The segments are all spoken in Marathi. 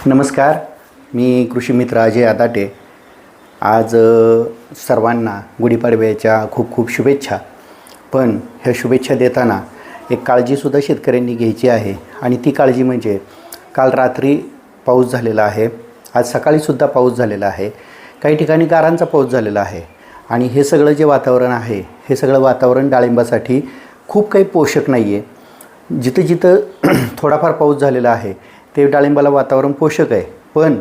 नमस्कार, मी कृषी मित्र अजय आदाटे। आज सर्वांना गुढीपाडव्याच्या खूप खूप शुभेच्छा। पण ह्या शुभेच्छा देताना एक काळजीसुद्धा शेतकऱ्यांनी घ्यायची आहे आणि ती काळजी म्हणजे काल रात्री पाऊस झालेला आहे, आज सकाळीसुद्धा पाऊस झालेला आहे, काही ठिकाणी गारांचा पाऊस झालेला आहे आणि हे सगळं जे वातावरण आहे हे सगळं वातावरण डाळिंबासाठी खूप काही पोषक नाही आहे। जिथं जिथं थोडाफार पाऊस झालेला आहे ते डाळिंबाला वातावरण पोषक आहे, पण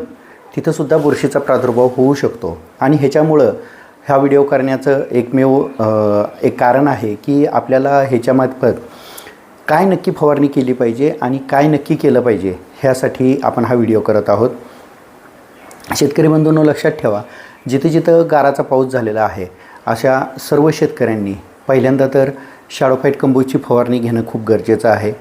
तिथंसुद्धा बुरशीचा प्रादुर्भाव होऊ शकतो आणि ह्याच्यामुळं हा व्हिडिओ करण्याचं एक कारण आहे की आपल्याला ह्याच्यामार्फत काय नक्की फवारणी केली पाहिजे आणि काय नक्की केलं पाहिजे ह्यासाठी आपण हा व्हिडिओ करत आहोत। शेतकरी बंधूंनो, लक्षात ठेवा, जिथे जिथं गाराचा पाऊस झालेला आहे अशा सर्व शेतकऱ्यांनी पहिल्यांदा तर शॅडोफाईट कंपोस्टची फवारणी घेणं खूप गरजेचं आहे।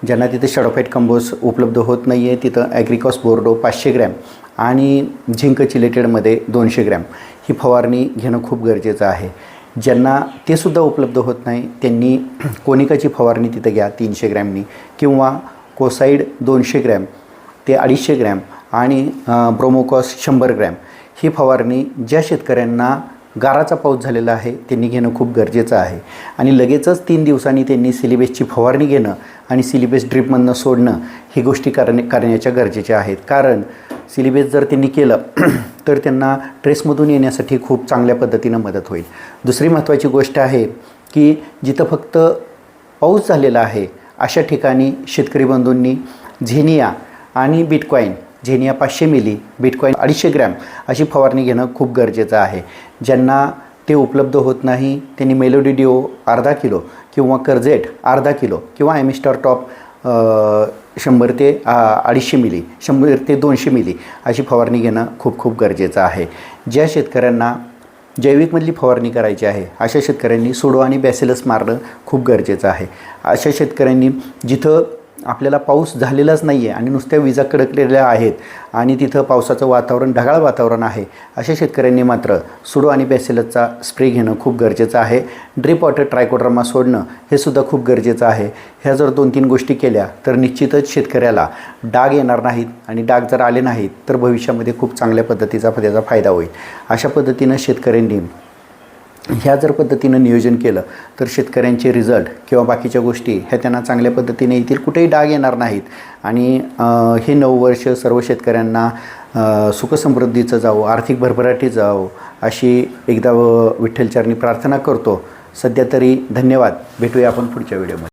ज्यांना तिथे शॅडोफाईट कंपोस्ट उपलब्ध होत नाही आहे तिथं ॲग्रिकॉस बोर्डो 500 ग्रॅम आणि झिंक चिलेटेडमध्ये 200 ग्रॅम ही फवारणी घेणं खूप गरजेचं आहे। ज्यांना ते सुद्धा उपलब्ध होत नाही त्यांनी कोनिकाची फवारणी तिथं घ्या 300 ग्रॅमनी किंवा कोसाईड 200 ग्रॅम ते 250 ग्रॅम आणि ब्रोमोकॉस 100 ग्रॅम ही फवारणी ज्या शेतकऱ्यांना गाराचा पाऊस झालेला आहे त्यांनी घेणं खूप गरजेचं आहे। आणि लगेचच 3 दिवसांनी त्यांनी सिलिबेसची फवारणी घेणं आणि सिलिबेस ड्रिपमधनं सोडणं ही गोष्टी करण्याच्या गरजेच्या आहेत। कारण सिलिबेस जर त्यांनी केलं तर त्यांना ट्रेसमधून येण्यासाठी खूप चांगल्या पद्धतीनं मदत होईल। दुसरी महत्त्वाची गोष्ट आहे की जिथं फक्त पाऊस झालेला आहे अशा ठिकाणी शेतकरी बंधूंनी झेनिया आणि bitcoin, zinnia 500 milli, bitcoin 250 gram अशी फवारणी घेणं खूप गरजेचं आहे। ज्यांना ते उपलब्ध होत नाही त्यांनी मेलोडी डिओ अर्धा किलो किंवा कर्जेट अर्धा किलो किंवा ॲमिस्टर टॉप 100 ते 250 मिली, 100 ते 200 मिली अशी फवारणी घेणं खूप खूप गरजेचं आहे। ज्या शेतकऱ्यांना जैविकमधली फवारणी करायची आहे अशा शेतकऱ्यांनी सुडो आणि बॅसिलस मारणं खूप गरजेचं आहे। अशा शेतकऱ्यांनी जिथं आपल्याला पाऊस झालेलाच नाही आहे आणि नुसत्या विजा कडकलेल्या आहेत आणि तिथं पावसाचं वातावरण, ढगाळ वातावरण आहे, अशा शेतकऱ्यांनी मात्र सुडो आणि बॅसिलसचा स्प्रे घेणं खूप गरजेचं आहे। ड्रिप वॉटर ट्रायकोडर्मा सोडणं हे सुद्धा खूप गरजेचं आहे। ह्या जर 2-3 गोष्टी केल्या तर निश्चितच शेतकऱ्याला डाग येणार नाहीत आणि डाग जर आले नाहीत तर भविष्यामध्ये खूप चांगल्या पद्धतीचा त्याचा फायदा होईल। अशा पद्धतीनं शेतकऱ्यांनी ह्या जर पद्धतीनं नियोजन केलं तर शेतकऱ्यांचे रिझल्ट किंवा बाकीच्या गोष्टी ह्या त्यांना चांगल्या पद्धतीने येतील, कुठेही डाग येणार नाहीत आणि हे 9 वर्ष सर्व शेतकऱ्यांना सुखसमृद्धीचं जावो, आर्थिक भरभराटी जावो अशी एकदा विठ्ठलचरणी प्रार्थना करतो। सध्या तरी धन्यवाद, भेटूया आपण पुढच्या व्हिडिओमध्ये।